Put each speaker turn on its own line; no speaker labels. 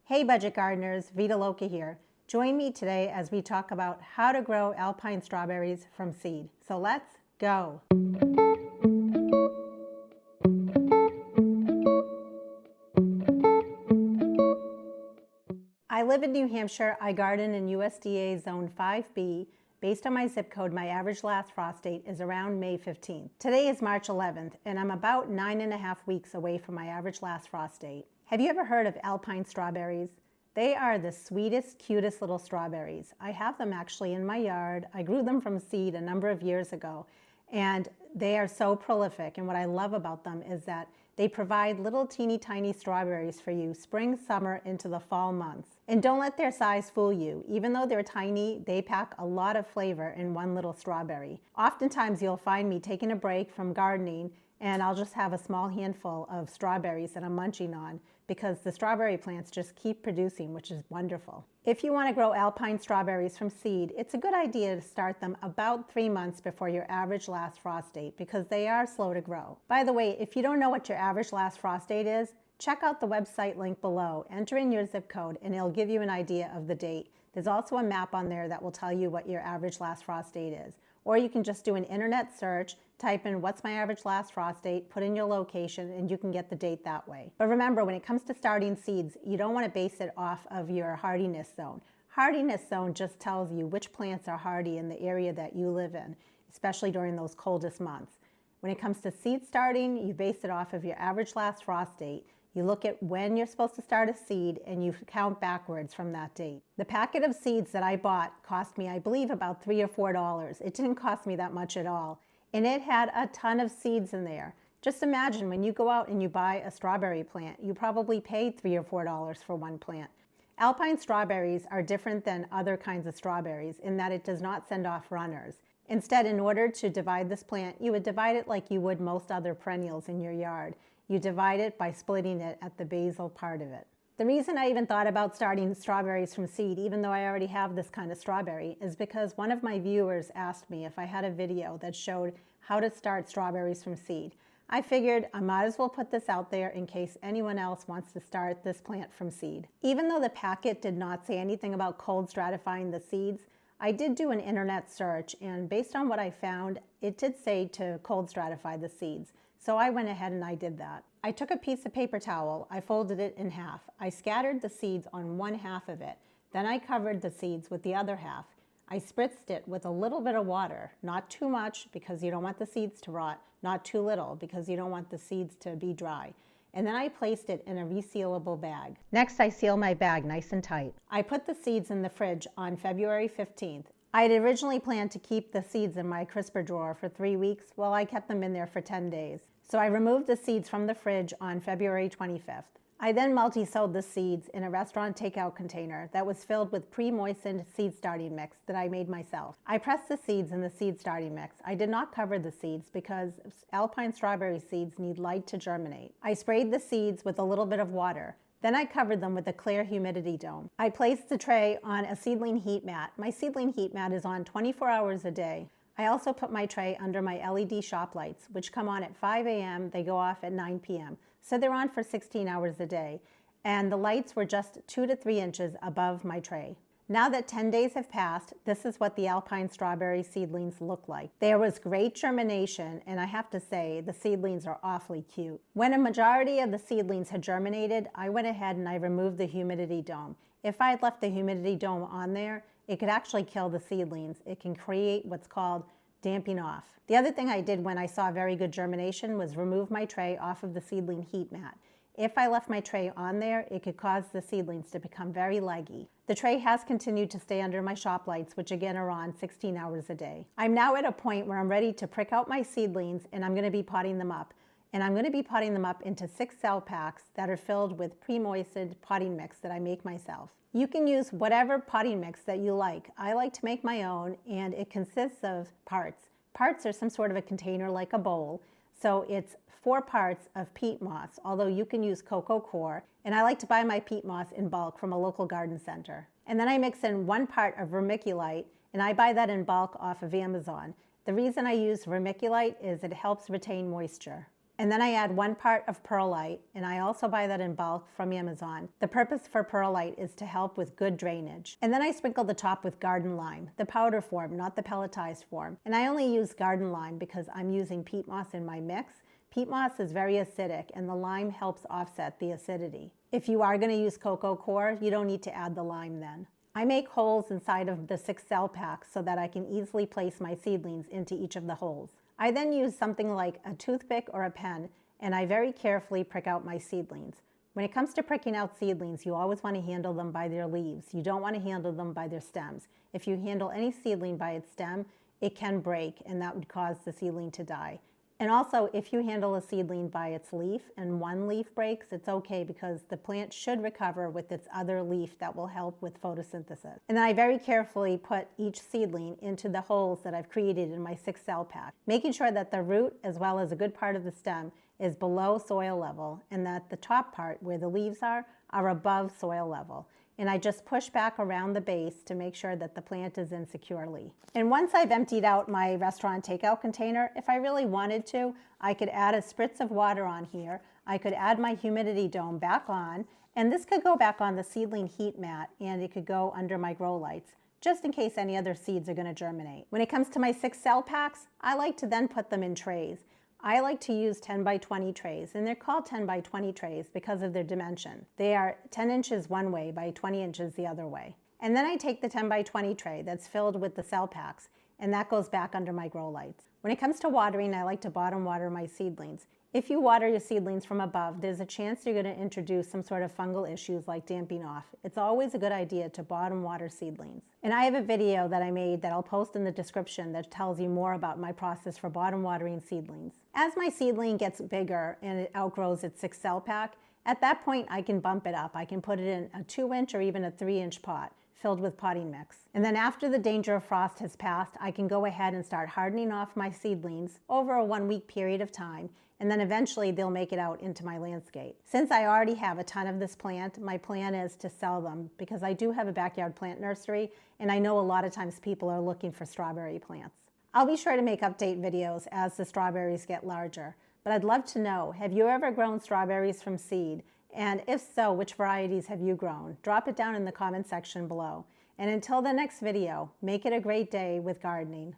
Hey budget gardeners, Vita Loca here. Join me today as we talk about how to grow alpine strawberries from seed. So let's go. I live in New Hampshire. I garden in USDA Zone 5B. Based on my zip code, my average last frost date is around May 15th. Today is March 11th, and I'm about 9.5 weeks away from my average last frost date. Have you ever heard of alpine strawberries? They are the sweetest, cutest little strawberries. I have them actually in my yard. I grew them from seed a number of years ago, and they are so prolific. And what I love about them is that they provide little teeny tiny strawberries for you spring, summer, into the fall months. And don't let their size fool you. Even though they're tiny, they pack a lot of flavor in one little strawberry. Oftentimes you'll find me taking a break from gardening and I'll just have a small handful of strawberries that I'm munching on because the strawberry plants just keep producing, which is wonderful. If you want to grow alpine strawberries from seed, it's a good idea to start them about 3 months before your average last frost date because they are slow to grow. By the way, if you don't know what your average last frost date is, check out the website link below, enter in your zip code, and it'll give you an idea of the date. There's also a map on there that will tell you what your average last frost date is. Or you can just do an internet search, type in what's my average last frost date, put in your location, and you can get the date that way. But remember, when it comes to starting seeds, you don't want to base it off of your hardiness zone. Hardiness zone just tells you which plants are hardy in the area that you live in, especially during those coldest months. When it comes to seed starting, you base it off of your average last frost date. You look at when you're supposed to start a seed and you count backwards from that date. The packet of seeds that I bought cost me, I believe, about $3 or $4. It didn't cost me that much at all. And it had a ton of seeds in there. Just imagine when you go out and you buy a strawberry plant, you probably paid $3 or $4 for one plant. Alpine strawberries are different than other kinds of strawberries in that it does not send off runners. Instead, in order to divide this plant, you would divide it like you would most other perennials in your yard. You divide it by splitting it at the basal part of it. The reason I even thought about starting strawberries from seed, even though I already have this kind of strawberry, is because one of my viewers asked me if I had a video that showed how to start strawberries from seed. I figured I might as well put this out there in case anyone else wants to start this plant from seed. Even though the packet did not say anything about cold stratifying the seeds, I did do an internet search, and based on what I found, it did say to cold stratify the seeds. So I went ahead and I did that. I took a piece of paper towel, I folded it in half. I scattered the seeds on one half of it. Then I covered the seeds with the other half. I spritzed it with a little bit of water, not too much because you don't want the seeds to rot, not too little because you don't want the seeds to be dry. And then I placed it in a resealable bag. Next, I seal my bag nice and tight. I put the seeds in the fridge on February 15th. I had originally planned to keep the seeds in my crisper drawer for 3 weeks. Well, I kept them in there for 10 days. So I removed the seeds from the fridge on February 25th. I then multi-sowed the seeds in a restaurant takeout container that was filled with pre-moistened seed starting mix that I made myself. I pressed the seeds in the seed starting mix. I did not cover the seeds because alpine strawberry seeds need light to germinate. I sprayed the seeds with a little bit of water. Then I covered them with a clear humidity dome. I placed the tray on a seedling heat mat. My seedling heat mat is on 24 hours a day. I also put my tray under my LED shop lights, which come on at 5 a.m., they go off at 9 p.m. So they're on for 16 hours a day. And the lights were just 2 to 3 inches above my tray. Now that 10 days have passed, this is what the alpine strawberry seedlings look like. There was great germination, and I have to say, the seedlings are awfully cute. When a majority of the seedlings had germinated, I went ahead and I removed the humidity dome. If I had left the humidity dome on there, it could actually kill the seedlings. It can create what's called damping off. The other thing I did when I saw very good germination was remove my tray off of the seedling heat mat. If I left my tray on there, it could cause the seedlings to become very leggy. The tray has continued to stay under my shop lights, which again are on 16 hours a day. I'm now at a point where I'm ready to prick out my seedlings and I'm going to be potting them up. And I'm going to be potting them up into 6 cell packs that are filled with pre-moistened potting mix that I make myself. You can use whatever potting mix that you like. I like to make my own, and it consists of parts. Parts are some sort of a container like a bowl. So it's 4 parts of peat moss, although you can use cocoa coir. And I like to buy my peat moss in bulk from a local garden center. And then I mix in 1 part of vermiculite, and I buy that in bulk off of Amazon. The reason I use vermiculite is it helps retain moisture. And then I add 1 part of perlite, and I also buy that in bulk from Amazon. The purpose for perlite is to help with good drainage. And then I sprinkle the top with garden lime, the powder form, not the pelletized form. And I only use garden lime because I'm using peat moss in my mix. Peat moss is very acidic, and the lime helps offset the acidity. If you are going to use cocoa coir, you don't need to add the lime then. I make holes inside of the 6 cell packs so that I can easily place my seedlings into each of the holes. I then use something like a toothpick or a pen, and I very carefully prick out my seedlings. When it comes to pricking out seedlings, you always want to handle them by their leaves. You don't want to handle them by their stems. If you handle any seedling by its stem, it can break, and that would cause the seedling to die. And also, if you handle a seedling by its leaf and one leaf breaks, it's okay because the plant should recover with its other leaf that will help with photosynthesis. And then I very carefully put each seedling into the holes that I've created in my 6 cell pack, making sure that the root as well as a good part of the stem is below soil level and that the top part where the leaves are above soil level. And I just push back around the base to make sure that the plant is in securely. And once I've emptied out my restaurant takeout container, if I really wanted to, I could add a spritz of water on here. I could add my humidity dome back on, and this could go back on the seedling heat mat, and it could go under my grow lights, just in case any other seeds are going to germinate. When it comes to my 6 cell packs, I like to then put them in trays. I like to use 10 by 20 trays, and they're called 10 by 20 trays because of their dimension. They are 10 inches one way by 20 inches the other way. And then I take the 10 by 20 tray that's filled with the cell packs, and that goes back under my grow lights. When it comes to watering, I like to bottom water my seedlings. If you water your seedlings from above, there's a chance you're going to introduce some sort of fungal issues like damping off. It's always a good idea to bottom water seedlings. And I have a video that I made that I'll post in the description that tells you more about my process for bottom watering seedlings. As my seedling gets bigger and it outgrows its 6 cell pack, at that point I can bump it up. I can put it in a 2-inch or even a 3-inch pot filled with potting mix. And then after the danger of frost has passed, I can go ahead and start hardening off my seedlings over a 1-week period of time, and then eventually they'll make it out into my landscape. Since I already have a ton of this plant, my plan is to sell them because I do have a backyard plant nursery, and I know a lot of times people are looking for strawberry plants. I'll be sure to make update videos as the strawberries get larger, but I'd love to know, have you ever grown strawberries from seed? And if so, which varieties have you grown? Drop it down in the comment section below. And until the next video, make it a great day with gardening.